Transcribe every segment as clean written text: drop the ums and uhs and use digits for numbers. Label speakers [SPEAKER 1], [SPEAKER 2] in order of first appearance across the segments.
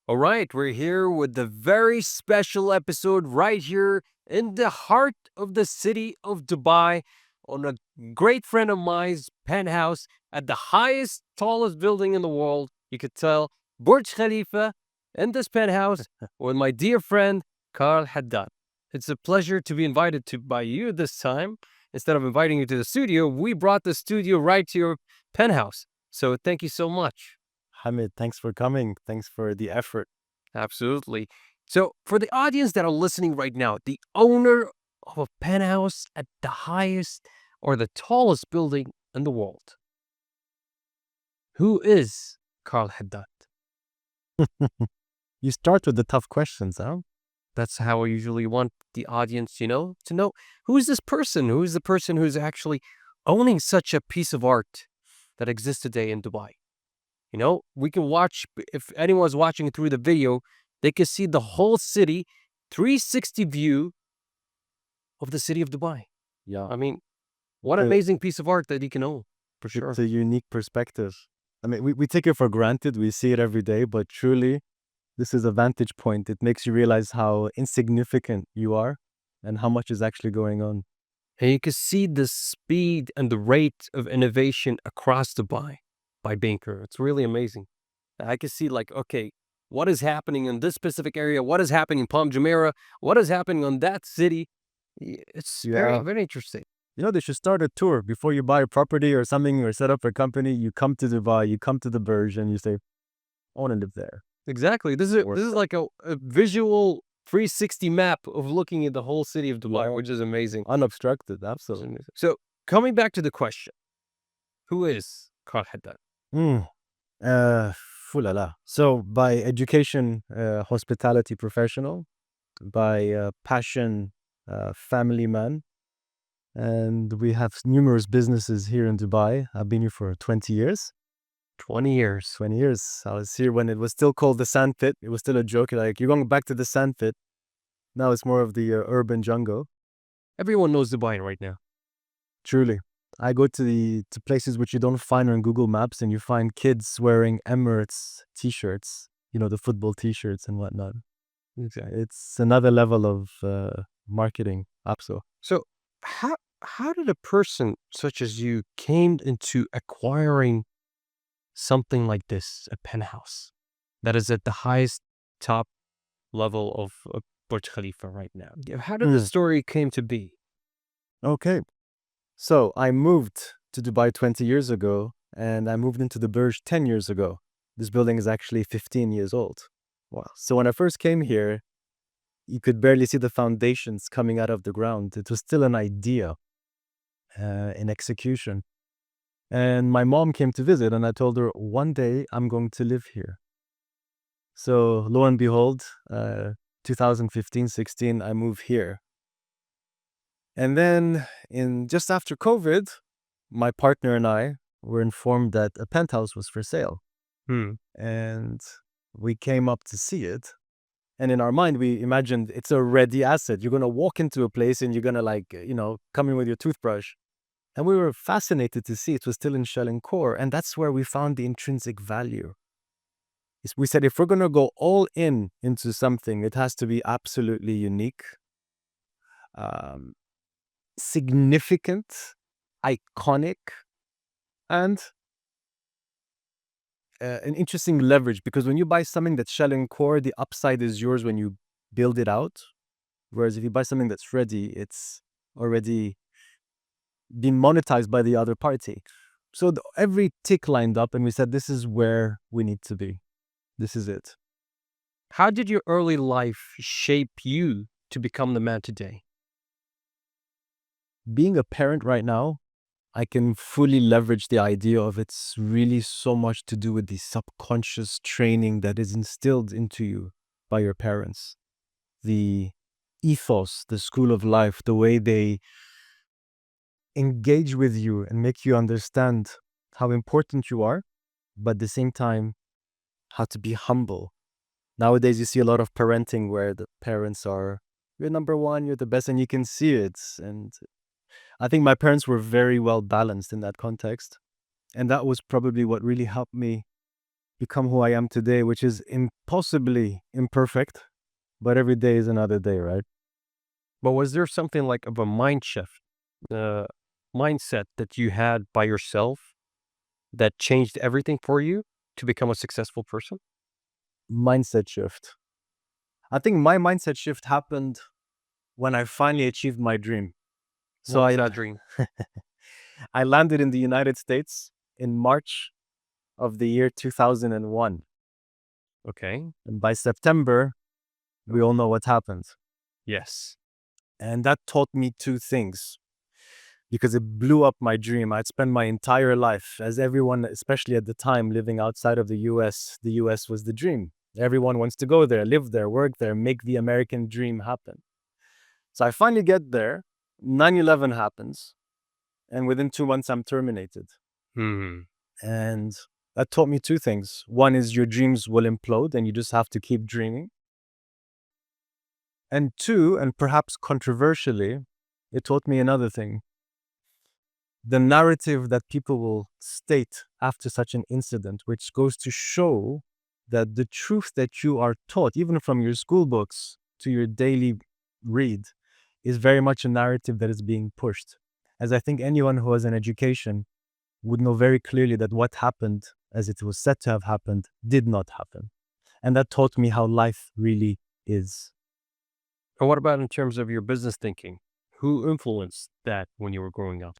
[SPEAKER 1] All right, we're here with the very special episode right here in the heart of the city of Dubai on a great friend of mine's penthouse at the highest, tallest building in the world. You could tell Burj Khalifa in this penthouse with my dear friend Karl Haddad. It's a pleasure to be invited to by you this time. Instead of inviting you to the studio, we brought the studio right to your penthouse. So thank you so much.
[SPEAKER 2] Hamid, thanks for coming. Thanks for the effort.
[SPEAKER 1] Absolutely. So, for the audience that are listening right now, the owner of a penthouse at the highest or the tallest building in the world, who is Karl Haddad?
[SPEAKER 2] You start with the tough questions, huh?
[SPEAKER 1] That's how I usually want the audience, to know who is this person? Who is the person who's actually owning such a piece of art that exists today in Dubai? We can watch, if anyone's watching through the video, they can see the whole city, 360 view of the city of Dubai.
[SPEAKER 2] Yeah.
[SPEAKER 1] I mean, what an
[SPEAKER 2] Uh,
[SPEAKER 1] amazing piece of art that you can own, for sure.
[SPEAKER 2] it's a unique perspective. I mean, we take it for granted. We see it every day, but truly, this is a vantage point. It makes you realize how insignificant you are and how much is actually going on.
[SPEAKER 1] And you can see the speed and the rate of innovation across Dubai by Banker. It's really amazing. I can see, like, okay, what is happening in this specific area? What is happening in Palm Jumeirah? What is happening on that city? It's very,
[SPEAKER 2] Yeah.
[SPEAKER 1] very interesting.
[SPEAKER 2] They should start a tour before you buy a property or something or set up a company. You come to Dubai, you come to the Burj, and you say, I want to live there.
[SPEAKER 1] Exactly. This
[SPEAKER 2] Work
[SPEAKER 1] is
[SPEAKER 2] there.
[SPEAKER 1] like a visual 360 map of looking at the whole city of Dubai,
[SPEAKER 2] Yeah.
[SPEAKER 1] which is amazing.
[SPEAKER 2] Unobstructed, absolutely.
[SPEAKER 1] So, coming back to the question, who is Karl Haddad?
[SPEAKER 2] Mm. Uh, Fulala. So, by education, hospitality professional, by passion, family man. And we have numerous businesses here in Dubai. I've been here for 20 years.
[SPEAKER 1] 20 years.
[SPEAKER 2] 20 years. I was here when it was still called the sandpit. It was still a joke. Like, you're going back to the sandpit. Now it's more of the urban jungle.
[SPEAKER 1] Everyone knows Dubai right now.
[SPEAKER 2] Truly. I go to places which you don't find on Google Maps, and you find kids wearing Emirates t-shirts, the football t-shirts and whatnot.
[SPEAKER 1] Exactly.
[SPEAKER 2] It's another level of marketing. Absolutely.
[SPEAKER 1] So, how did a person such as you came into acquiring something like this, a penthouse that is at the highest top level of Burj Khalifa right now? How did the story came to be?
[SPEAKER 2] Okay. So I moved to Dubai 20 years ago, and I moved into the Burj 10 years ago. This building is actually 15 years old. Wow. So when I first came here, you could barely see the foundations coming out of the ground. It was still an idea in execution. And my mom came to visit, and I told her, one day I'm going to live here. So lo and behold, 2015-16, I moved here. And then just after COVID, my partner and I were informed that a penthouse was for sale. And we came up to see it. And in our mind, we imagined it's a ready asset. You're going to walk into a place and you're going to come in with your toothbrush. And we were fascinated to see it was still in shell and core. And that's where we found the intrinsic value. We said, if we're going to go all into something, it has to be absolutely unique, significant, iconic, and an interesting leverage, because when you buy something that's shell and core, the upside is yours when you build it out. Whereas if you buy something that's ready, it's already been monetized by the other party. So every tick lined up, and we said, this is where we need to be. This is it.
[SPEAKER 1] How did your early life shape you to become the man today?
[SPEAKER 2] Being a parent right now, I can fully leverage the idea of it's really so much to do with the subconscious training that is instilled into you by your parents. The ethos, the school of life, the way they engage with you and make you understand how important you are, but at the same time, how to be humble. Nowadays, you see a lot of parenting where the parents are, you're number one, you're the best, and you can see it. And I think my parents were very well balanced in that context. And that was probably what really helped me become who I am today, which is impossibly imperfect, but every day is another day, right?
[SPEAKER 1] But was there something like of a mind shift, mindset that you had by yourself that changed everything for you to become a successful person?
[SPEAKER 2] Mindset shift. I think my mindset shift happened when I finally achieved my dream.
[SPEAKER 1] What
[SPEAKER 2] So
[SPEAKER 1] was that dream?
[SPEAKER 2] I landed in the United States in March of the year 2001.
[SPEAKER 1] Okay.
[SPEAKER 2] And by September, we all know what happened.
[SPEAKER 1] Yes.
[SPEAKER 2] And that taught me two things because it blew up my dream. I'd spent my entire life, as everyone, especially at the time, living outside of the US. The US was the dream. Everyone wants to go there, live there, work there, make the American dream happen. So I finally get there, 9/11 happens, and within 2 months, I'm terminated.
[SPEAKER 1] Hmm.
[SPEAKER 2] And that taught me two things. One is your dreams will implode and you just have to keep dreaming. And two, and perhaps controversially, it taught me another thing. The narrative that people will state after such an incident, which goes to show that the truth that you are taught, even from your school books to your daily read, is very much a narrative that is being pushed. As I think anyone who has an education would know very clearly that what happened, as it was said to have happened, did not happen. And that taught me how life really is.
[SPEAKER 1] And what about in terms of your business thinking? Who influenced that when you were growing up?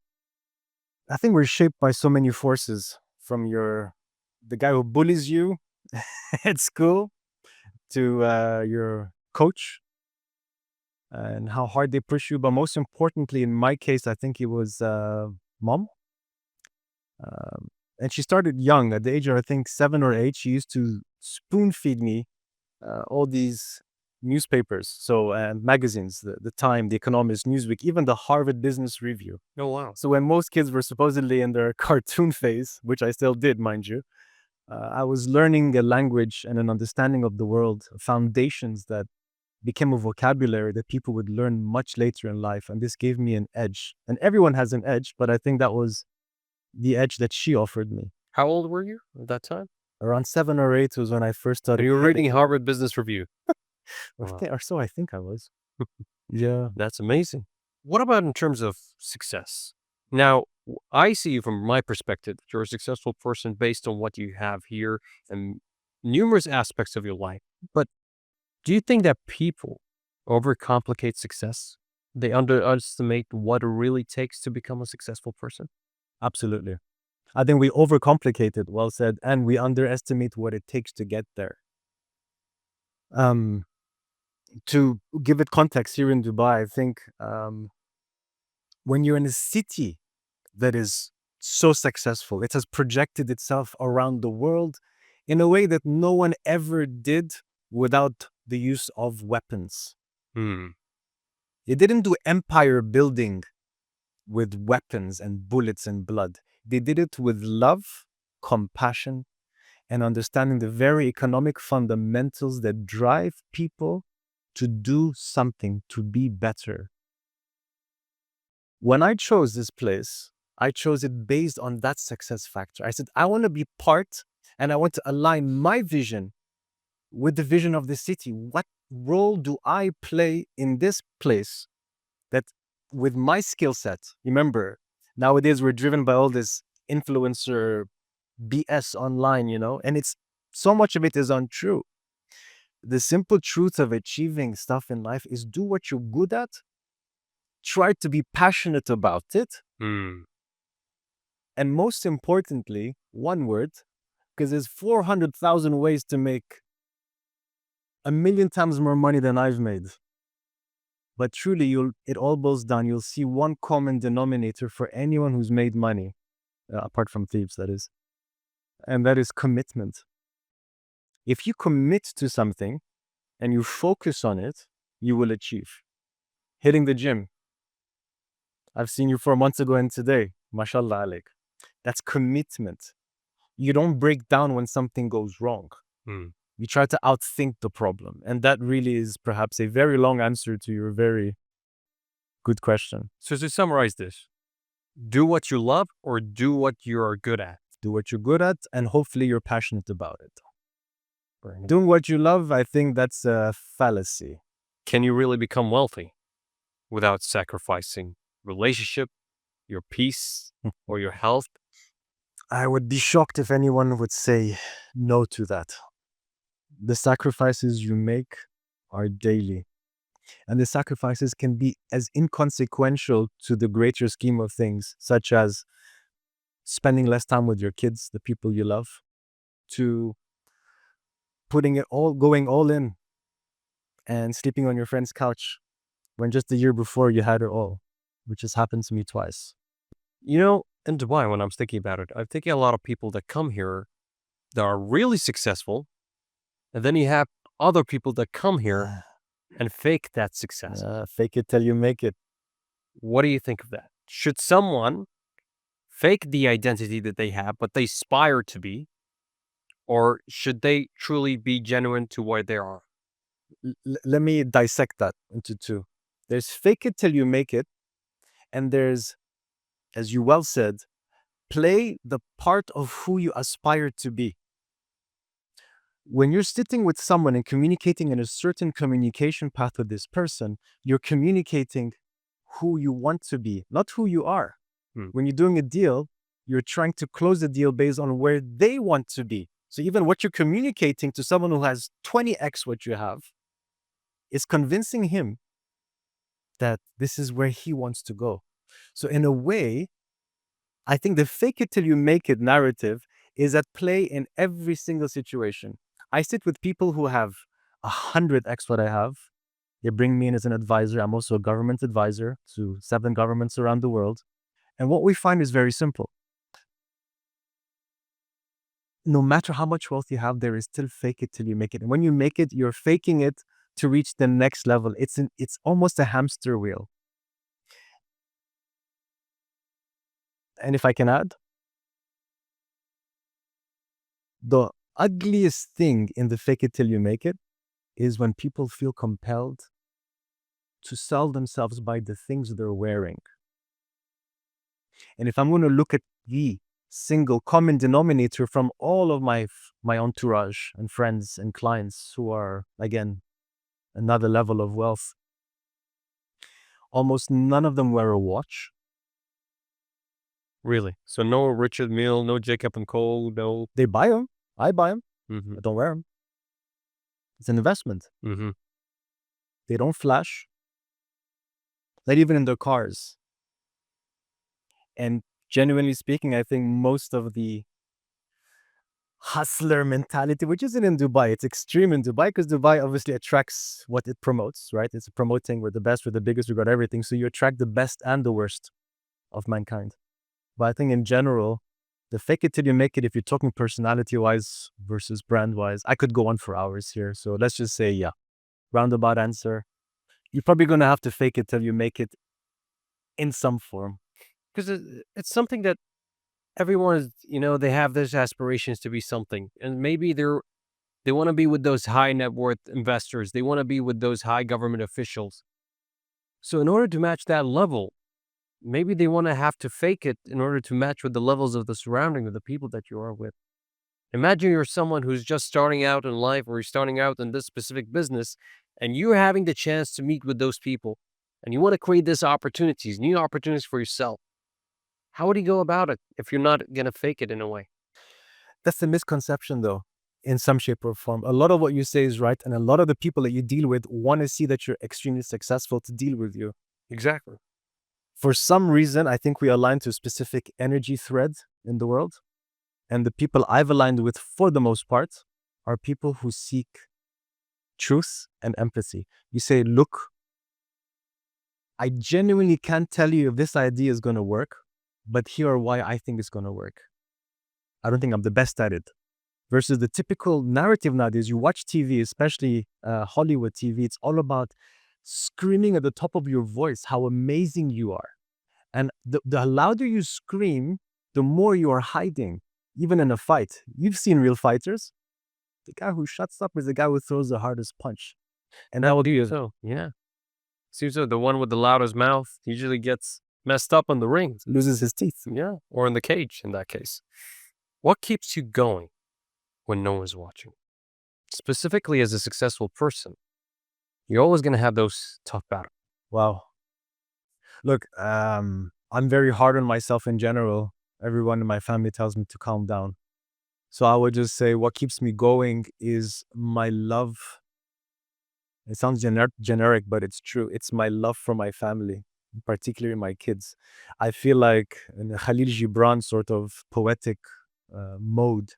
[SPEAKER 2] I think we're shaped by so many forces, from the guy who bullies you at school to your coach and how hard they push you. But most importantly, in my case, I think it was mom. And she started young. At the age of, I think, 7 or 8, she used to spoon feed me all these newspapers, so magazines, the Time, the Economist, Newsweek, even the Harvard Business Review.
[SPEAKER 1] Oh, wow.
[SPEAKER 2] So when most kids were supposedly in their cartoon phase, which I still did, mind you, I was learning a language and an understanding of the world, foundations that became a vocabulary that people would learn much later in life. And this gave me an edge. And everyone has an edge, but I think that was the edge that she offered me.
[SPEAKER 1] How old were you at that time?
[SPEAKER 2] Around 7 or 8 was when I first
[SPEAKER 1] And
[SPEAKER 2] started.
[SPEAKER 1] you were reading Harvard Business Review. Wow.
[SPEAKER 2] Or so I think I was. Yeah.
[SPEAKER 1] That's amazing. What about in terms of success? Now, I see from my perspective that you're a successful person based on what you have here and numerous aspects of your life. But do you think that people overcomplicate success? They underestimate what it really takes to become a successful person?
[SPEAKER 2] Absolutely. I think we overcomplicate it, well said, and we underestimate what it takes to get there. To give it context, here in Dubai, I think when you're in a city that is so successful, it has projected itself around the world in a way that no one ever did without the use of weapons.
[SPEAKER 1] Hmm.
[SPEAKER 2] It didn't do empire building with weapons and bullets and blood. They did it with love, compassion, and understanding the very economic fundamentals that drive people to do something, to be better. When I chose this place, I chose it based on that success factor. I said, I want to be part and I want to align my vision with the vision of the city. What role do I play in this place that with my skill set? Remember, nowadays we're driven by all this influencer BS online, and it's so much of it is untrue. The simple truth of achieving stuff in life is do what you're good at, try to be passionate about it,
[SPEAKER 1] Hmm.
[SPEAKER 2] and most importantly, one word, because there's 400,000 ways to make 1,000,000 times more money than I've made. But truly, it all boils down. You'll see one common denominator for anyone who's made money, apart from thieves, that is, and that is commitment. If you commit to something and you focus on it, you will achieve. Hitting the gym. I've seen you 4 months ago and today. Mashallah alaik. That's commitment. You don't break down when something goes wrong.
[SPEAKER 1] Hmm.
[SPEAKER 2] You try to outthink the problem. And that really is perhaps a very long answer to your very good question.
[SPEAKER 1] So to summarize this, do what you love or do what you're good at?
[SPEAKER 2] do what you're good at, and hopefully you're passionate about it. Doing what you love, I think that's a fallacy.
[SPEAKER 1] Can you really become wealthy without sacrificing relationship, your peace, or your health?
[SPEAKER 2] I would be shocked if anyone would say no to that. The sacrifices you make are daily, and the sacrifices can be as inconsequential to the greater scheme of things, such as spending less time with your kids, the people you love, to going all in and sleeping on your friend's couch when just the year before you had it all, which has happened to me twice.
[SPEAKER 1] You know, in Dubai, when I'm thinking about it, I'm thinking a lot of people that come here that are really successful, and then you have other people that come here and fake that success.
[SPEAKER 2] Fake it till you make it.
[SPEAKER 1] What do you think of that? Should someone fake the identity that they have, but they aspire to be, or should they truly be genuine to what they are?
[SPEAKER 2] Let me dissect that into two. There's fake it till you make it, and there's, as you well said, play the part of who you aspire to be. When you're sitting with someone and communicating in a certain communication path with this person, you're communicating who you want to be, not who you are. When you're doing a deal, you're trying to close the deal based on where they want to be. So even what you're communicating to someone who has 20x what you have is convincing him that this is where he wants to go. So in a way, I think the fake it till you make it narrative is at play in every single situation. I sit with people who have 100x what I have. They bring me in as an advisor. I'm also a government advisor to 7 governments around the world. And what we find is very simple. No matter how much wealth you have, there is still fake it till you make it. And when you make it, you're faking it to reach the next level. It's almost a hamster wheel. And if I can add, the ugliest thing in the fake it till you make it is when people feel compelled to sell themselves by the things they're wearing. And if I'm going to look at the single common denominator from all of my entourage and friends and clients who are, again, another level of wealth, almost none of them wear a watch.
[SPEAKER 1] Really? So no Richard Mille, no Jacob and Cole, no.
[SPEAKER 2] They buy them. I buy them. I don't wear them. It's an investment. They don't flash. Not even in their cars. And genuinely speaking, I think most of the hustler mentality, which isn't in Dubai, it's extreme in Dubai because Dubai obviously attracts what it promotes, right? It's promoting we're the best, we're the biggest, we got everything. So you attract the best and the worst of mankind. But I think in general, the fake it till you make it, if you're talking personality-wise versus brand-wise, I could go on for hours here. So let's just say, yeah, roundabout answer. You're probably going to have to fake it till you make it in some form.
[SPEAKER 1] Because it's something that everyone is, they have those aspirations to be something. And maybe they want to be with those high net worth investors. They want to be with those high government officials. So in order to match that level, maybe they want to have to fake it in order to match with the levels of the surrounding of the people that you are with. Imagine you're someone who's just starting out in life or you're starting out in this specific business and you're having the chance to meet with those people and you want to create these opportunities, new opportunities for yourself. How would you go about it if you're not going to fake it in a way?
[SPEAKER 2] That's a misconception though, in some shape or form. A lot of what you say is right. And a lot of the people that you deal with want to see that you're extremely successful to deal with you.
[SPEAKER 1] Exactly.
[SPEAKER 2] For some reason, I think we align to a specific energy thread in the world. And the people I've aligned with, for the most part, are people who seek truth and empathy. You say, look, I genuinely can't tell you if this idea is going to work, but here are why I think it's going to work. I don't think I'm the best at it. Versus the typical narrative nowadays, you watch TV, especially Hollywood TV, it's all about screaming at the top of your voice how amazing you are. And the louder you scream, the more you are hiding, even in a fight. You've seen real fighters. The guy who shuts up is the guy who throws the hardest punch. And that would be
[SPEAKER 1] so. Yeah. Seems so. The one with the loudest mouth usually gets messed up on the ring.
[SPEAKER 2] Loses his teeth.
[SPEAKER 1] Yeah. Or in the cage in that case. What keeps you going when no one's watching? Specifically, as a successful person, you're always going to have those tough battles.
[SPEAKER 2] Wow. Look, I'm very hard on myself in general. Everyone in my family tells me to calm down. So I would just say what keeps me going is my love. It sounds generic, but it's true. It's my love for my family, particularly my kids. I feel like in a Khalil Gibran sort of poetic mode,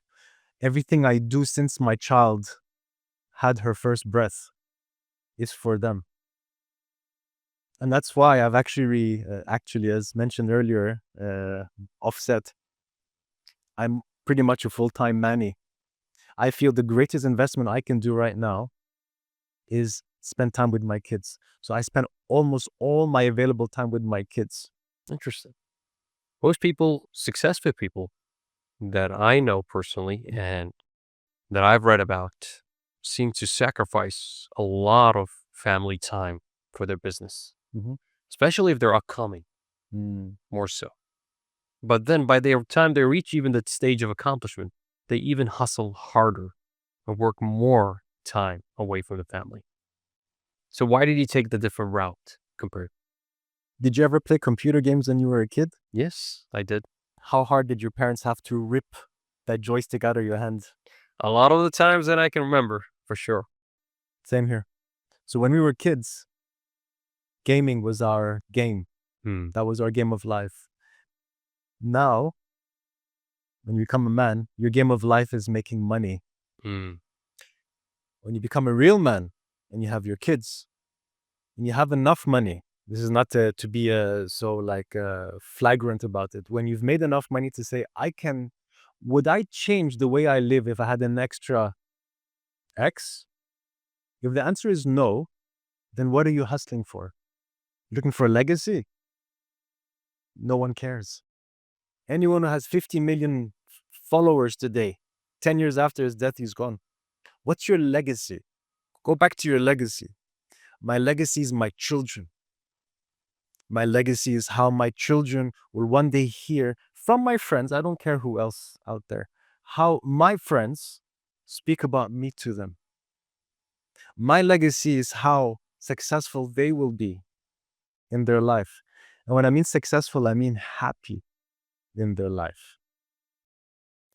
[SPEAKER 2] everything I do since my child had her first breath is for them. And that's why I've actually, as mentioned earlier, offset. I'm pretty much a full-time manny. I feel the greatest investment I can do right now is spend time with my kids. So I spend almost all my available time with my kids.
[SPEAKER 1] Interesting. Most people, successful people that I know personally and that I've read about, seem to sacrifice a lot of family time for their business,
[SPEAKER 2] Mm-hmm.
[SPEAKER 1] especially if they're upcoming, more so. But then by the time they reach even the stage of accomplishment, they even hustle harder and work more time away from the family. So why did you take the different route compared?
[SPEAKER 2] Did you ever play computer games when you were a kid?
[SPEAKER 1] Yes, I did.
[SPEAKER 2] How hard did your parents have to rip that joystick out of your hand?
[SPEAKER 1] A lot of the times that I can remember, for sure.
[SPEAKER 2] Same here. So when we were kids, gaming was our game. That was our game of life. Now, when you become a man, your game of life is making money.
[SPEAKER 1] Mm.
[SPEAKER 2] When you become a real man and you have your kids and you have enough money, this is not to be flagrant about it. When you've made enough money to say, would I change the way I live if I had an extra X? If the answer is no, then what are you hustling for? Looking for a legacy? No one cares. Anyone who has 50 million followers today, 10 years after his death, he's gone. What's your legacy? Go back to your legacy. My legacy is my children. My legacy is how my children will one day hear from my friends, I don't care who else out there, how my friends speak about me to them. My legacy is how successful they will be in their life. And when I mean successful, I mean happy in their life.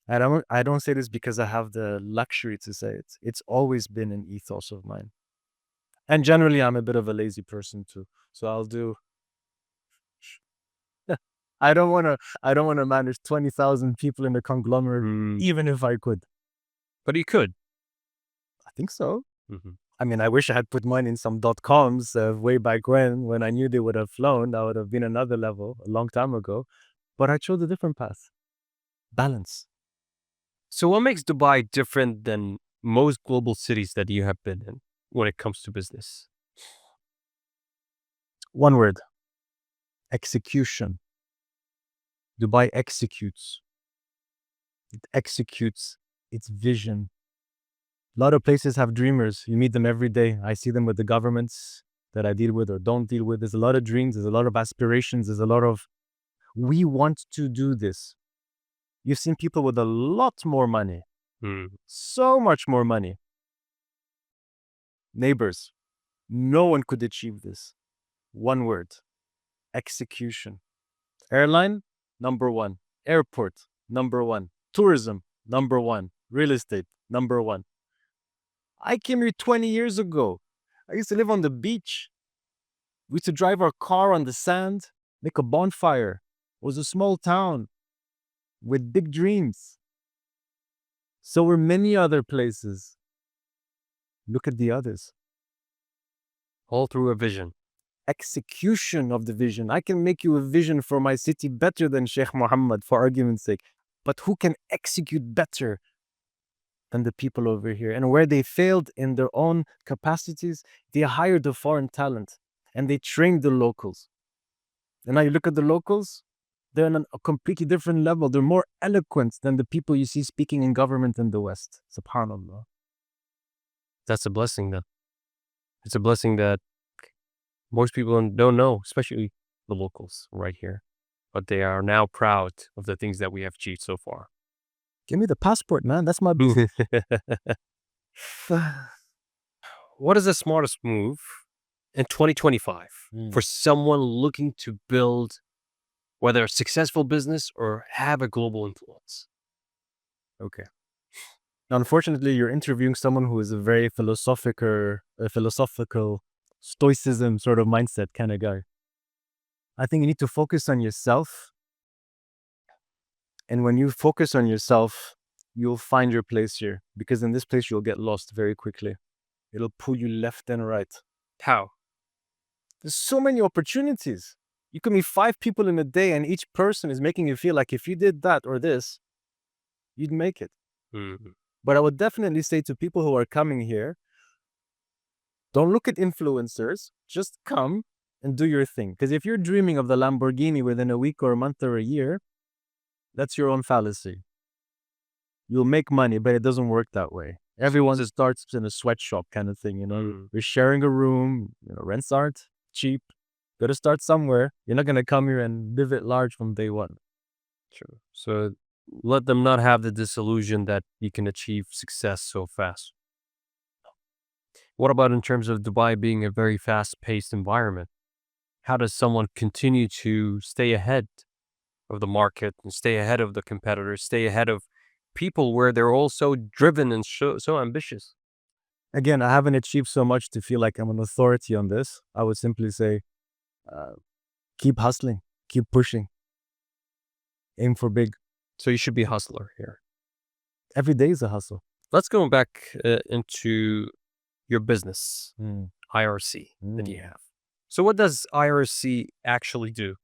[SPEAKER 2] I don't say this because I have the luxury to say it. It's always been an ethos of mine. And generally I'm a bit of a lazy person too. So I'll do I don't want to manage 20,000 people in a conglomerate even if I could.
[SPEAKER 1] But you could.
[SPEAKER 2] I think so.
[SPEAKER 1] Mm-hmm.
[SPEAKER 2] I mean, I wish I had put mine in some .coms way back when I knew they would have flown. That would have been another level a long time ago. But I chose a different path. Balance.
[SPEAKER 1] So what makes Dubai different than most global cities that you have been in when it comes to business?
[SPEAKER 2] One word. Execution. Dubai executes. It executes its vision. A lot of places have dreamers. You meet them every day. I see them with the governments that I deal with or don't deal with. There's a lot of dreams. There's a lot of aspirations. There's a lot of, we want to do this. You've seen people with a lot more money, so much more money. Neighbors, no one could achieve this. One word, execution. Airline, number one. Airport, number one. Tourism, number one. Real estate, number one. I came here 20 years ago. I used to live on the beach. We used to drive our car on the sand, make a bonfire. It was a small town with big dreams. So were many other places. Look at the others.
[SPEAKER 1] All through a vision.
[SPEAKER 2] Execution of the vision. I can make you a vision for my city better than Sheikh Mohammed, for argument's sake. But who can execute better than the people over here? And where they failed in their own capacities, they hired the foreign talent and they trained the locals. And now you look at the locals, they're on a completely different level. They're more eloquent than the people you see speaking in government in the West. Subhanallah.
[SPEAKER 1] That's a blessing then. It's a blessing that most people don't know, especially the locals right here. But they are now proud of the things that we have achieved so far.
[SPEAKER 2] Give me the passport, man. That's my
[SPEAKER 1] What is the smartest move in 2025 for someone looking to build whether a successful business or have a global influence?
[SPEAKER 2] Okay. Unfortunately, you're interviewing someone who is a very philosophical stoicism sort of mindset kind of guy. I think you need to focus on yourself. And when you focus on yourself, you'll find your place here. Because in this place, you'll get lost very quickly. It'll pull you left and right.
[SPEAKER 1] How?
[SPEAKER 2] There's so many opportunities. You can meet 5 people in a day, and each person is making you feel like if you did that or this, you'd make it. But I would definitely say to people who are coming here, don't look at influencers, just come and do your thing. Because if you're dreaming of the Lamborghini within a week or a month or a year, that's your own fallacy. You'll make money, but it doesn't work that way. Everyone starts in a sweatshop kind of thing, We're sharing a room, rents aren't cheap. Got to start somewhere. You're not going to come here and live it large from day one.
[SPEAKER 1] True. So let them not have the disillusion that you can achieve success so fast. What about in terms of Dubai being a very fast-paced environment? How does someone continue to stay ahead of the market and stay ahead of the competitors, stay ahead of people where they're all so driven and so ambitious?
[SPEAKER 2] Again, I haven't achieved so much to feel like I'm an authority on this. I would simply say, keep hustling, keep pushing, aim for big.
[SPEAKER 1] So you should be a hustler here.
[SPEAKER 2] Every day is a hustle.
[SPEAKER 1] Let's go back into your business, IRC, that you have. So what does IRC actually do?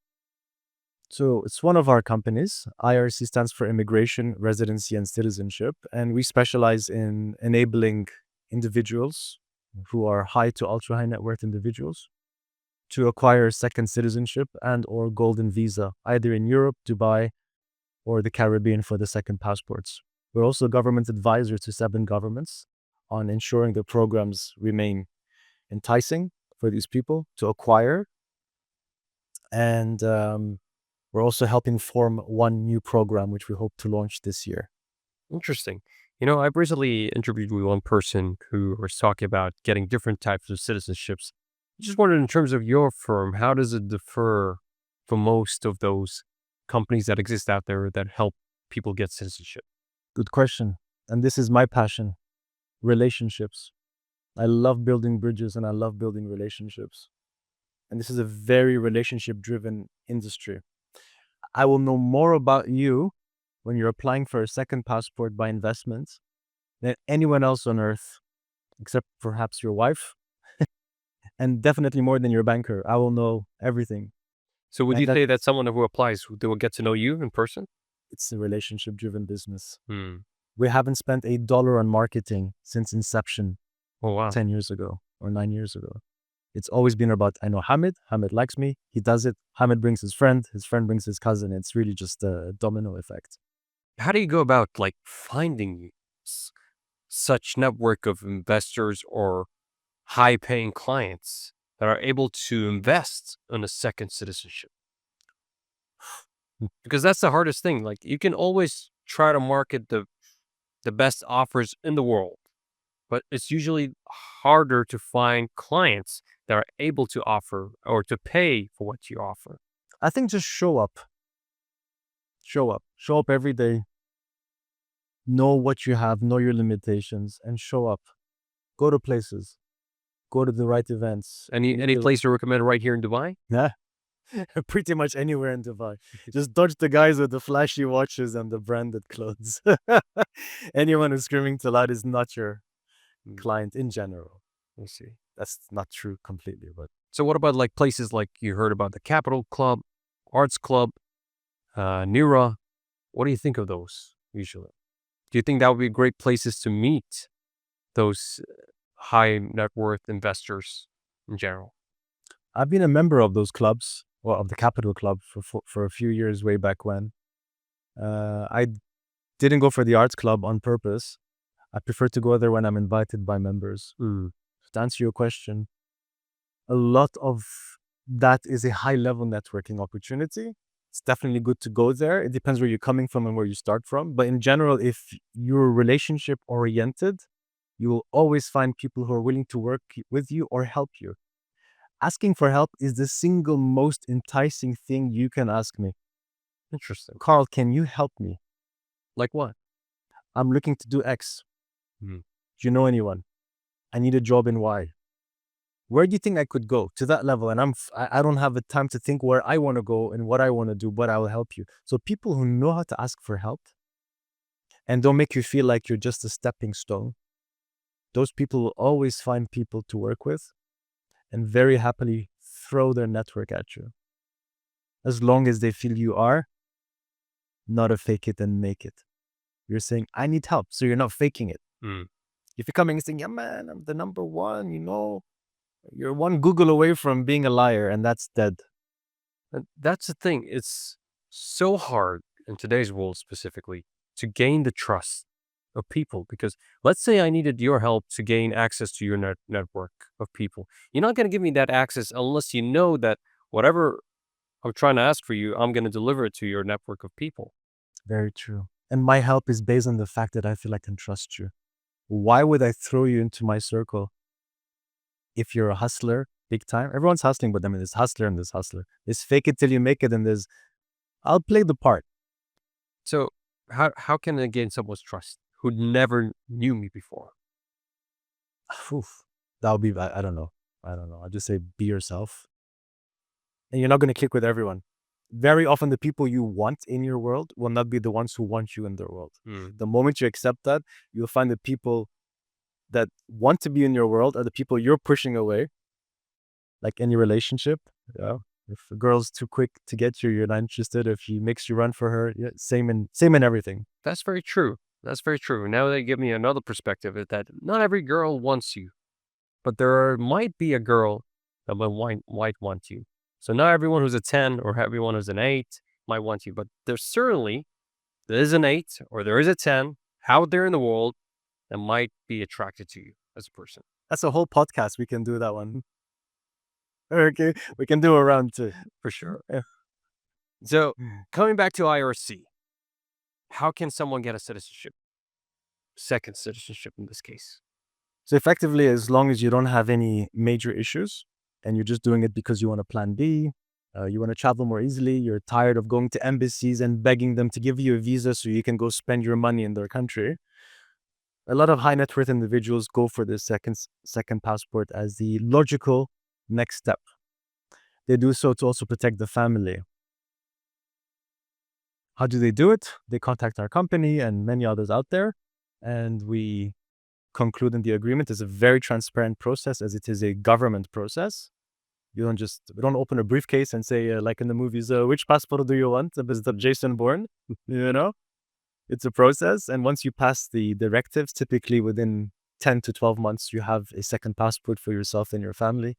[SPEAKER 2] So it's one of our companies. IRC stands for Immigration, Residency, and Citizenship. And we specialize in enabling individuals who are high to ultra high net worth individuals to acquire a second citizenship and or golden visa, either in Europe, Dubai, or the Caribbean for the second passports. We're also government advisor to 7 governments on ensuring the programs remain enticing for these people to acquire. And we're also helping form one new program, which we hope to launch this year.
[SPEAKER 1] Interesting. I've recently interviewed with one person who was talking about getting different types of citizenships. I just wondered, in terms of your firm, how does it differ from most of those companies that exist out there that help people get citizenship?
[SPEAKER 2] Good question. And this is my passion, relationships. I love building bridges and I love building relationships. And this is a very relationship-driven industry. I will know more about you when you're applying for a second passport by investment than anyone else on earth, except perhaps your wife, and definitely more than your banker. I will know everything.
[SPEAKER 1] So would you say that someone who applies, they will get to know you in person?
[SPEAKER 2] It's a relationship-driven business. We haven't spent $1 on marketing since inception.
[SPEAKER 1] Oh, wow.
[SPEAKER 2] 10 years ago or 9 years ago. It's always been about, I know Hamid likes me, he does it, Hamid brings his friend brings his cousin. It's really just a domino effect.
[SPEAKER 1] How do you go about finding such network of investors or high-paying clients that are able to invest in a second citizenship? Because that's the hardest thing. You can always try to market the best offers in the world, but it's usually harder to find clients that are able to offer or to pay for what you offer.
[SPEAKER 2] I think just show up every day, know what you have, know your limitations, and show up. Go to places, go to the right events.
[SPEAKER 1] Any place to recommend right here in Dubai?
[SPEAKER 2] Yeah. Pretty much anywhere in Dubai. Just dodge the guys with the flashy watches and the branded clothes. Anyone who's screaming too loud is not your client in general.
[SPEAKER 1] I see.
[SPEAKER 2] That's not true completely, but
[SPEAKER 1] so what about places like you heard about the Capital Club, Arts Club, Nira? What do you think of those usually? Do you think that would be great places to meet those high net worth investors in general?
[SPEAKER 2] I've been a member of those clubs, well, of the Capital Club for a few years way back when. I didn't go for the Arts Club on purpose. I prefer to go there when I'm invited by members. To answer your question, a lot of that is a high-level networking opportunity. it's definitely good to go there. It depends where you're coming from and where you start from. But in general, if you're relationship oriented, you will always find people who are willing to work with you or help you. Asking for help is the single most enticing thing you can ask me.
[SPEAKER 1] Interesting.
[SPEAKER 2] Carl, can you help me?
[SPEAKER 1] Like what?
[SPEAKER 2] I'm looking to do X.
[SPEAKER 1] Hmm.
[SPEAKER 2] Do you know anyone? I need a job in Y. Where do you think I could go to that level? And I don't have the time to think where I want to go and what I want to do, but I will help you. So people who know how to ask for help and don't make you feel like you're just a stepping stone, those people will always find people to work with and very happily throw their network at you. As long as they feel you are not a fake it and make it. You're saying, I need help. So you're not faking it.
[SPEAKER 1] Hmm.
[SPEAKER 2] If you're coming and saying, yeah, man, I'm the number one, you're one Google away from being a liar, and that's dead.
[SPEAKER 1] And that's the thing. It's so hard in today's world specifically to gain the trust of people because let's say I needed your help to gain access to your network of people. You're not going to give me that access unless you know that whatever I'm trying to ask for you, I'm going to deliver it to your network of people.
[SPEAKER 2] Very true. And my help is based on the fact that I feel I can trust you. Why would I throw you into my circle if you're a hustler big time? Everyone's hustling, but I mean, there's hustler and there's hustler. There's fake it till you make it, and there's I'll play the part.
[SPEAKER 1] So how can I gain someone's trust who never knew me before?
[SPEAKER 2] Oof. That would be, I don't know. I'll just say be yourself. And you're not going to click with everyone. Very often, the people you want in your world will not be the ones who want you in their world. The moment you accept that, you'll find the people that want to be in your world are the people you're pushing away. Like any relationship, yeah. If a girl's too quick to get you, you're not interested. If she makes you run for her, yeah, same in everything.
[SPEAKER 1] That's very true. That's very true. Now they give me another perspective is that not every girl wants you, but there might be a girl that might want you. So not everyone who's a 10 or everyone who's an 8 might want you, but there is an 8 or there is a 10 out there in the world that might be attracted to you as a person.
[SPEAKER 2] That's a whole podcast. We can do that one. Okay, we can do a round two.
[SPEAKER 1] For sure.
[SPEAKER 2] Yeah.
[SPEAKER 1] So coming back to IRC, how can someone get a citizenship? Second citizenship in this case.
[SPEAKER 2] So effectively, as long as you don't have any major issues and you're just doing it because you want a plan B, you want to travel more easily, you're tired of going to embassies and begging them to give you a visa so you can go spend your money in their country. A lot of high net worth individuals go for this second passport as the logical next step. They do so to also protect the family. How do they do it? They contact our company and many others out there, and we conclude in the agreement. It's a very transparent process as it is a government process. We don't open a briefcase and say, like in the movies, which passport do you want? Mr. Jason Bourne, It's a process. And once you pass the directives, typically within 10 to 12 months, you have a second passport for yourself and your family.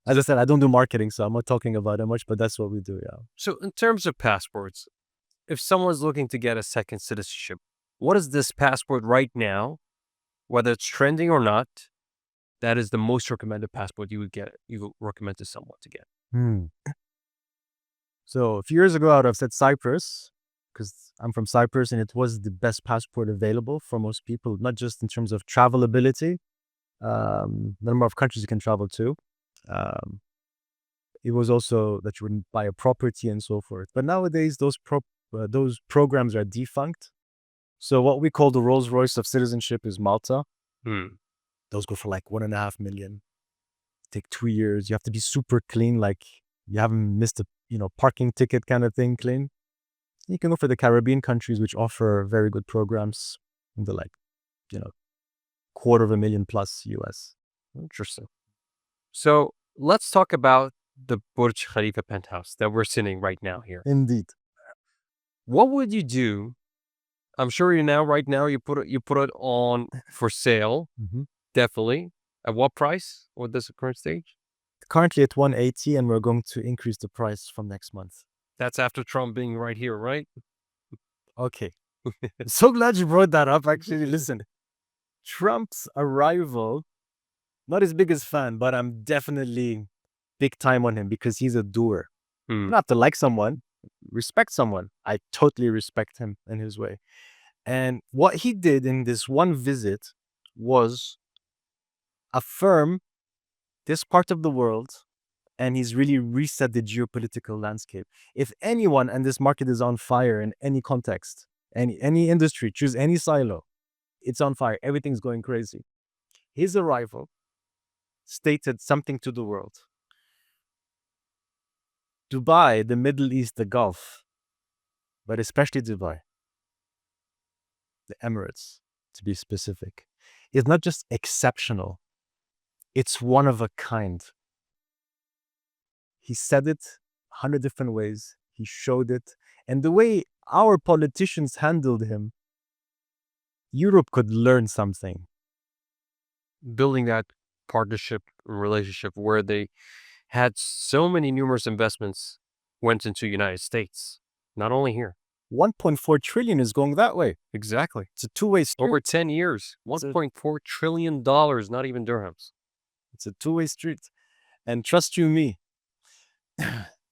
[SPEAKER 2] As I said, I don't do marketing, so I'm not talking about it much, but that's what we do, yeah.
[SPEAKER 1] So in terms of passports, if someone's looking to get a second citizenship, what is this passport right now, whether it's trending or not, that is the most recommended passport you would recommend to someone to get?
[SPEAKER 2] So a few years ago, I would have said Cyprus, because I'm from Cyprus and it was the best passport available for most people, not just in terms of travelability, the number of countries you can travel to. It was also that you wouldn't buy a property and so forth. But nowadays, those programs are defunct. So what we call the Rolls Royce of citizenship is Malta. Those go for like 1.5 million. Take 2 years. You have to be super clean, like you haven't missed a parking ticket kind of thing, clean. You can go for the Caribbean countries, which offer very good programs in the $250,000 plus US.
[SPEAKER 1] Interesting. So let's talk about the Burj Khalifa penthouse that we're sitting right now here.
[SPEAKER 2] Indeed.
[SPEAKER 1] What would you do? I'm sure right now you put it on for sale. Definitely. At what price? What this current stage?
[SPEAKER 2] Currently at 180, and we're going to increase the price from next month.
[SPEAKER 1] That's after Trump being right here, right?
[SPEAKER 2] Okay. So glad you brought that up. Actually, listen, Trump's arrival, not his biggest fan, but I'm definitely big time on him because he's a doer. You don't have to like someone, respect someone. I totally respect him in his way. And what he did in this one visit was affirm this part of the world, and he's really reset the geopolitical landscape. If anyone, and this market is on fire in any context, any industry, choose any silo, it's on fire. Everything's going crazy. His arrival stated something to the world. Dubai, the Middle East, the Gulf, but especially Dubai, the Emirates, to be specific, is not just exceptional, it's one of a kind. He said it 100 different ways. He showed it. And the way our politicians handled him, Europe could learn something.
[SPEAKER 1] Building that partnership relationship where they had so many numerous investments went into United States, not only here.
[SPEAKER 2] 1.4 trillion is going that way.
[SPEAKER 1] Exactly.
[SPEAKER 2] It's a two-way street.
[SPEAKER 1] Over 10 years, $1.4 trillion, not even dirhams.
[SPEAKER 2] It's a two-way street. And trust you me,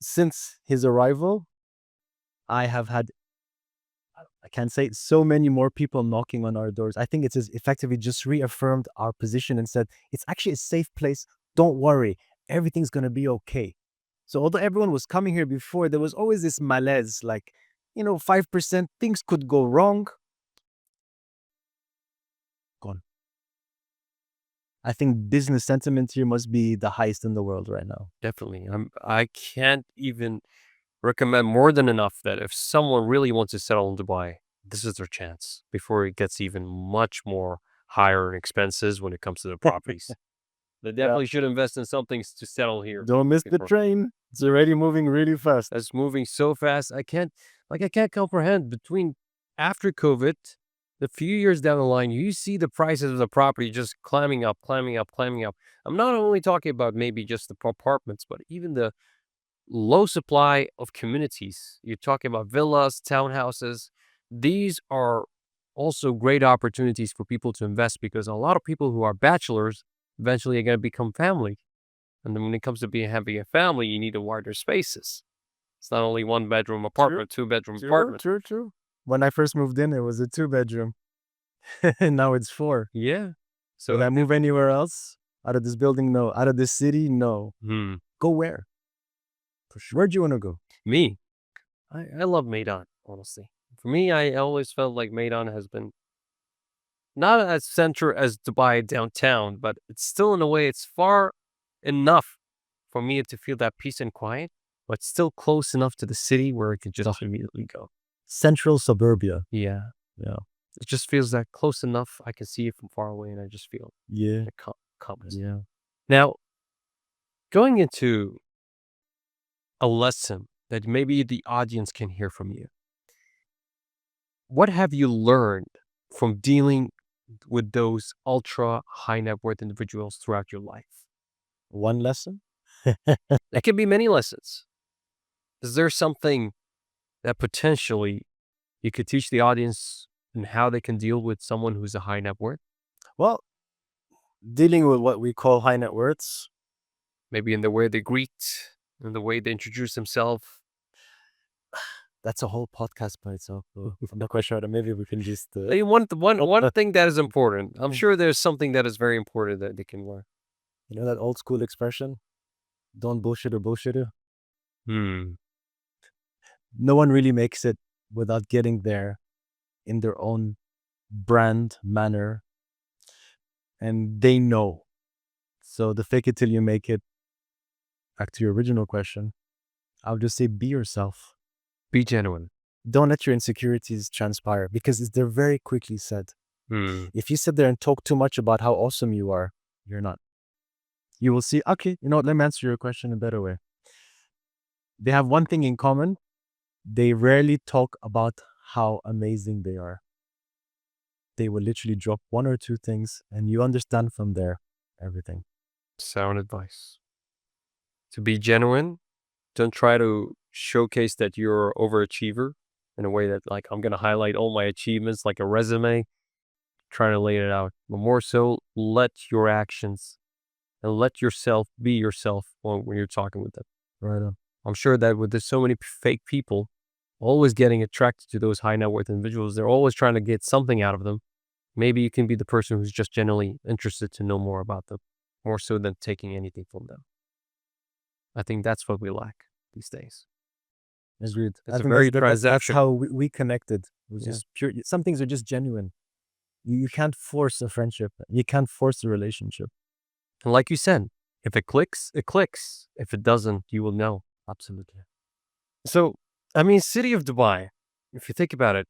[SPEAKER 2] since his arrival, I have had, I can't say, so many more people knocking on our doors. I think it's effectively just reaffirmed our position and said, it's actually a safe place. Don't worry. Everything's going to be okay. So although everyone was coming here before, there was always this malaise, like, 5%, things could go wrong. Gone. I think business sentiment here must be the highest in the world right now.
[SPEAKER 1] Definitely. I can't even recommend more than enough that if someone really wants to settle in Dubai, this is their chance before it gets even much more higher in expenses when it comes to the properties. They definitely should invest in something to settle here.
[SPEAKER 2] Don't miss the train. It's already moving really fast.
[SPEAKER 1] It's moving so fast. I can't comprehend between after COVID, the few years down the line, you see the prices of the property just climbing up, climbing up, climbing up. I'm not only talking about maybe just the apartments, but even the low supply of communities. You're talking about villas, townhouses. These are also great opportunities for people to invest because a lot of people who are bachelors eventually are going to become family. And then when it comes to having a family, you need wider spaces. It's not only one bedroom apartment, two bedroom apartment.
[SPEAKER 2] True. When I first moved in, it was a 2-bedroom. And now it's 4.
[SPEAKER 1] Yeah. So
[SPEAKER 2] would I move anywhere else? Out of this building? No. Out of this city? No. Go where? For sure. Where do you want to go?
[SPEAKER 1] Me? I love Meydan, honestly. For me, I always felt like Meydan has been not as center as Dubai downtown, but it's still in a way, it's far enough for me to feel that peace and quiet, but still close enough to the city where I could just immediately go.
[SPEAKER 2] Central suburbia.
[SPEAKER 1] Yeah. It just feels that close enough. I can see it from far away, and I just feel calmness.
[SPEAKER 2] Yeah.
[SPEAKER 1] Now, going into a lesson that maybe the audience can hear from you. What have you learned from dealing with those ultra high net worth individuals throughout your life?
[SPEAKER 2] One lesson?
[SPEAKER 1] It can be many lessons. Is there something that potentially you could teach the audience and how they can deal with someone who's a high net worth?
[SPEAKER 2] Well, dealing with what we call high net worths.
[SPEAKER 1] Maybe in the way they greet, in the way they introduce themselves.
[SPEAKER 2] That's a whole podcast by itself. I'm not quite sure. Maybe we can just...
[SPEAKER 1] One thing that is important. I'm sure there's something that is very important that they can learn.
[SPEAKER 2] You know that old school expression? Don't bullshit or bullshitter? No one really makes it without getting there in their own brand, manner, and they know. So the fake it till you make it, back to your original question, I would just say be yourself.
[SPEAKER 1] Be genuine.
[SPEAKER 2] Don't let your insecurities transpire because they're very quickly said. If you sit there and talk too much about how awesome you are, you're not. You will see, okay, let me answer your question in a better way. They have one thing in common. They rarely talk about how amazing they are. They will literally drop 1 or 2 things and you understand from there everything.
[SPEAKER 1] Sound advice. To be genuine, don't try to showcase that you're an overachiever in a way that like, I'm going to highlight all my achievements like a resume, trying to lay it out. But more so, let your actions and let yourself be yourself when you're talking with them.
[SPEAKER 2] Right on.
[SPEAKER 1] I'm sure that with there's so many fake people always getting attracted to those high net worth individuals, they're always trying to get something out of them. Maybe you can be the person who's just genuinely interested to know more about them, more so than taking anything from them. I think that's what we lack these days.
[SPEAKER 2] Agreed.
[SPEAKER 1] It's
[SPEAKER 2] I
[SPEAKER 1] a
[SPEAKER 2] think
[SPEAKER 1] very
[SPEAKER 2] that's how
[SPEAKER 1] transactional.
[SPEAKER 2] we connected. It was
[SPEAKER 1] Yeah.
[SPEAKER 2] just pure. Some things are just genuine. You can't force a friendship. You can't force a relationship.
[SPEAKER 1] And like you said, if it clicks, it clicks. If it doesn't, you will know.
[SPEAKER 2] Absolutely.
[SPEAKER 1] So, I mean, city of Dubai, if you think about it,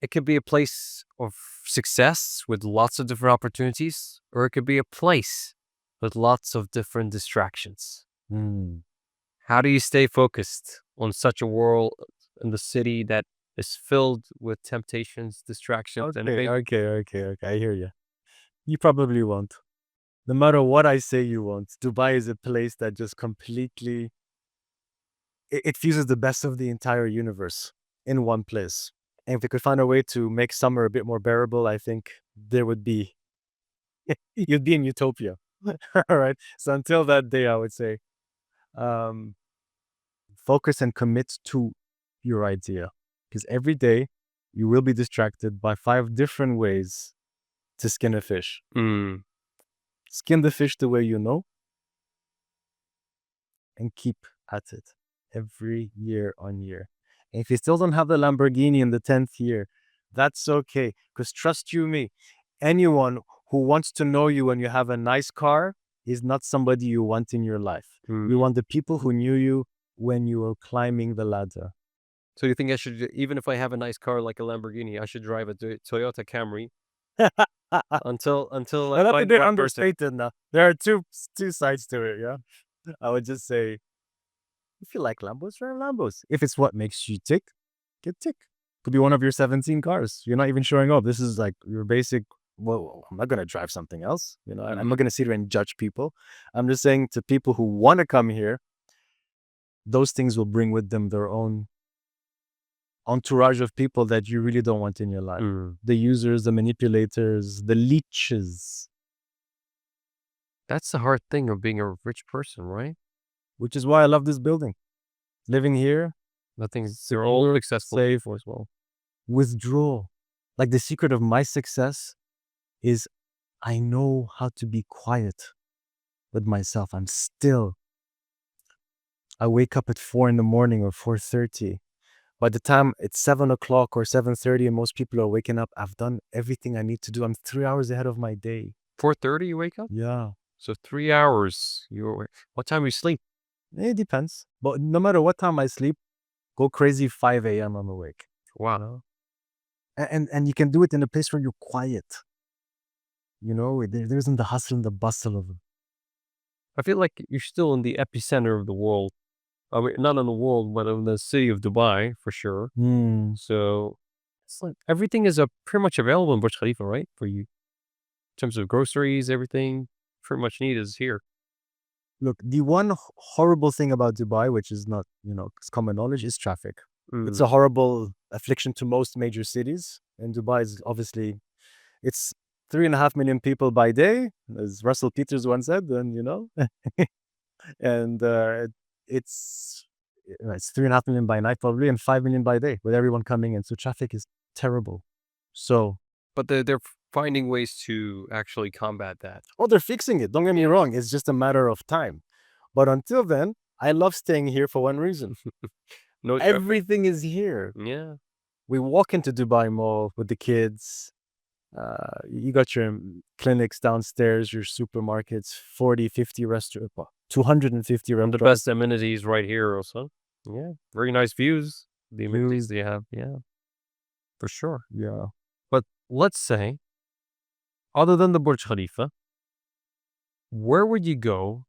[SPEAKER 1] it could be a place of success with lots of different opportunities, or it could be a place with lots of different distractions.
[SPEAKER 2] Hmm.
[SPEAKER 1] How do you stay focused on such a world in the city that is filled with temptations, distractions, and
[SPEAKER 2] Okay. I hear you. You probably won't. No matter what I say, you won't. Dubai is a place that just completely it fuses the best of the entire universe in one place. And if we could find a way to make summer a bit more bearable, I think there would be you'd be in utopia. All right. So until that day, I would say um, focus and commit to your idea. Because every day you will be distracted by 5 different ways to skin a fish.
[SPEAKER 1] Mm.
[SPEAKER 2] Skin the fish the way you know and keep at it every year on year. And if you still don't have the Lamborghini in the 10th year, that's okay. Because trust you me, anyone who wants to know you when you have a nice car is not somebody you want in your life.
[SPEAKER 1] Mm.
[SPEAKER 2] We want the people who knew you when you were climbing the ladder.
[SPEAKER 1] So you think I should, even if I have a nice car like a Lamborghini, I should drive a Toyota Camry until I
[SPEAKER 2] Well, that's a
[SPEAKER 1] find
[SPEAKER 2] bit
[SPEAKER 1] the right person?
[SPEAKER 2] understated now. There are two sides to it, yeah. I would just say, if you like Lambos, drive Lambos. If it's what makes you tick, get tick. Could be one of your 17 cars. You're not even showing off. This is like your basic. Well, I'm not gonna drive something else. You know, I'm not gonna sit here and judge people. I'm just saying to people who want to come here, those things will bring with them their own entourage of people that you really don't want in your life.
[SPEAKER 1] Mm.
[SPEAKER 2] The users, the manipulators, the leeches.
[SPEAKER 1] That's the hard thing of being a rich person, right?
[SPEAKER 2] Which is why I love this building. Living here,
[SPEAKER 1] They're all
[SPEAKER 2] secure,
[SPEAKER 1] successful
[SPEAKER 2] safe,
[SPEAKER 1] people as well.
[SPEAKER 2] withdraw. Like the secret of my success is I know how to be quiet with myself. I'm still. I wake up at 4 in the morning or 4:30. By the time it's 7 o'clock or 7:30 and most people are waking up, I've done everything I need to do. I'm 3 hours ahead of my day.
[SPEAKER 1] 4:30 you wake up?
[SPEAKER 2] Yeah.
[SPEAKER 1] So 3 hours. What time you sleep?
[SPEAKER 2] It depends. But no matter what time I sleep, go crazy 5 a.m. I'm awake.
[SPEAKER 1] Wow.
[SPEAKER 2] You know? And you can do it in a place where you're quiet. You know, there isn't the hustle and the bustle of it.
[SPEAKER 1] I feel like you're still in the epicenter of the world. I mean, not in the world, but in the city of Dubai for sure. So it's like everything is pretty much available in Burj Khalifa, right? For you, in terms of groceries, everything pretty much needed is here.
[SPEAKER 2] Look, the one horrible thing about Dubai, which is not, it's common knowledge, is traffic. It's a horrible affliction to most major cities. And Dubai is obviously, it's 3.5 million people by day, as Russell Peters once said, and and it's 3.5 million by night probably, and 5 million by day with everyone coming in. So traffic is terrible. So,
[SPEAKER 1] But they're finding ways to actually combat that.
[SPEAKER 2] they're fixing it. Don't get me wrong. It's just a matter of time. But until then, I love staying here for one reason.
[SPEAKER 1] No traffic.
[SPEAKER 2] Everything is here.
[SPEAKER 1] Yeah.
[SPEAKER 2] We walk into Dubai Mall with the kids. You got your clinics downstairs, your supermarkets, 40, 50 restaurants, 250
[SPEAKER 1] And the
[SPEAKER 2] restaurants.
[SPEAKER 1] best amenities right here also. Yeah. Very nice views. The amenities
[SPEAKER 2] Views.
[SPEAKER 1] they have. Yeah. For sure.
[SPEAKER 2] Yeah.
[SPEAKER 1] But let's say, other than the Burj Khalifa, where would you go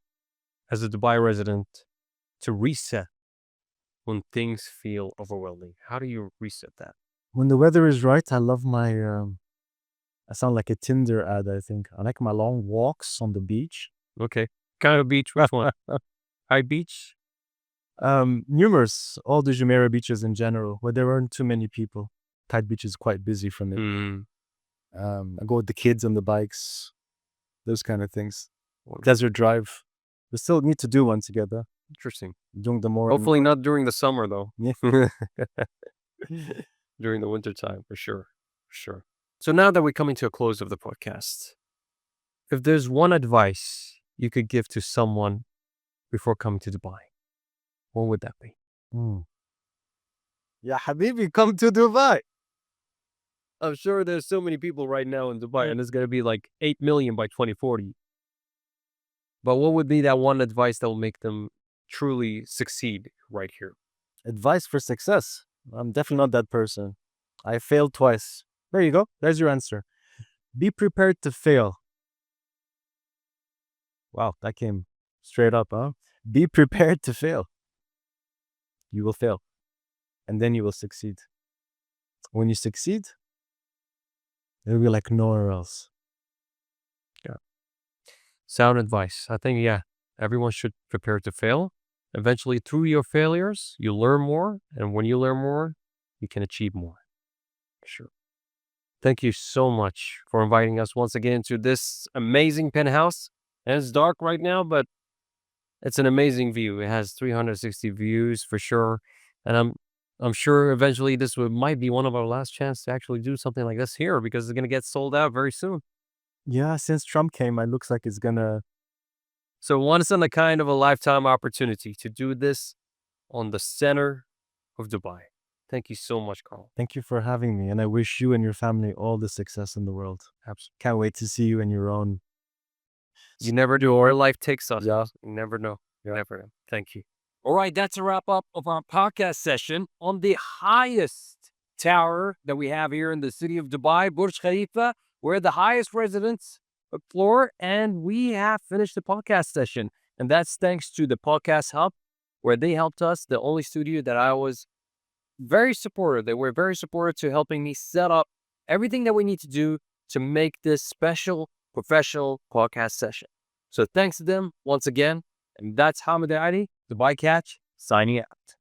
[SPEAKER 1] as a Dubai resident to reset when things feel overwhelming? How do you reset that?
[SPEAKER 2] When the weather is right, I love my. I sound like a Tinder ad, I think. I like my long walks on the beach.
[SPEAKER 1] Okay. Kind of beach, which one? High beach?
[SPEAKER 2] Numerous, all the Jumeirah beaches in general, where there aren't too many people. Tide Beach is quite busy from it.
[SPEAKER 1] Mm.
[SPEAKER 2] I go with the kids on the bikes, those kind of things. Desert Drive. We still need to do one together.
[SPEAKER 1] Interesting.
[SPEAKER 2] during the morning.
[SPEAKER 1] Hopefully not during the summer, though.
[SPEAKER 2] Yeah.
[SPEAKER 1] During the winter time, for sure. For sure. So now that we're coming to a close of the podcast, if there's one advice you could give to someone before coming to Dubai, what would that be?
[SPEAKER 2] Yeah, Habibi, come to Dubai.
[SPEAKER 1] I'm sure there's so many people right now in Dubai, and it's going to be like 8 million by 2040. But what would be that one advice that will make them truly succeed right here?
[SPEAKER 2] Advice for success. I'm definitely not that person. I failed twice. There you go. There's your answer. Be prepared to fail. Wow, that came straight up, huh? Be prepared to fail. You will fail. And then you will succeed. When you succeed, it'll be like nowhere else.
[SPEAKER 1] Sound advice. I think, yeah, everyone should prepare to fail. Eventually, through your failures, you learn more. And when you learn more, you can achieve more. Sure. Thank you so much for inviting us once again to this amazing penthouse. And it's dark right now, but it's an amazing view. It has 360 views for sure. And I'm sure eventually might be one of our last chance to actually do something like this here, because it's going to get sold out very soon.
[SPEAKER 2] Yeah, since Trump came, it looks like it's gonna.
[SPEAKER 1] So once in a kind of a lifetime opportunity to do this on the center of Dubai. Thank you so much, Carl.
[SPEAKER 2] Thank you for having me, and I wish you and your family all the success in the world.
[SPEAKER 1] Absolutely.
[SPEAKER 2] Can't wait to see you in your own.
[SPEAKER 1] You never do. Where life takes us.
[SPEAKER 2] Yeah.
[SPEAKER 1] You never know. You never know. Thank you. All right, that's a wrap up of our podcast session on the highest tower that we have here in the city of Dubai, Burj Khalifa. We're the highest residence floor, and we have finished the podcast session. And that's thanks to the Podcast Hub, where they helped us, the only studio that I was very supportive. They were very supportive to helping me set up everything that we need to do to make this special professional podcast session. So thanks to them once again. And that's Hamid Ali, Dubai Catch, signing out.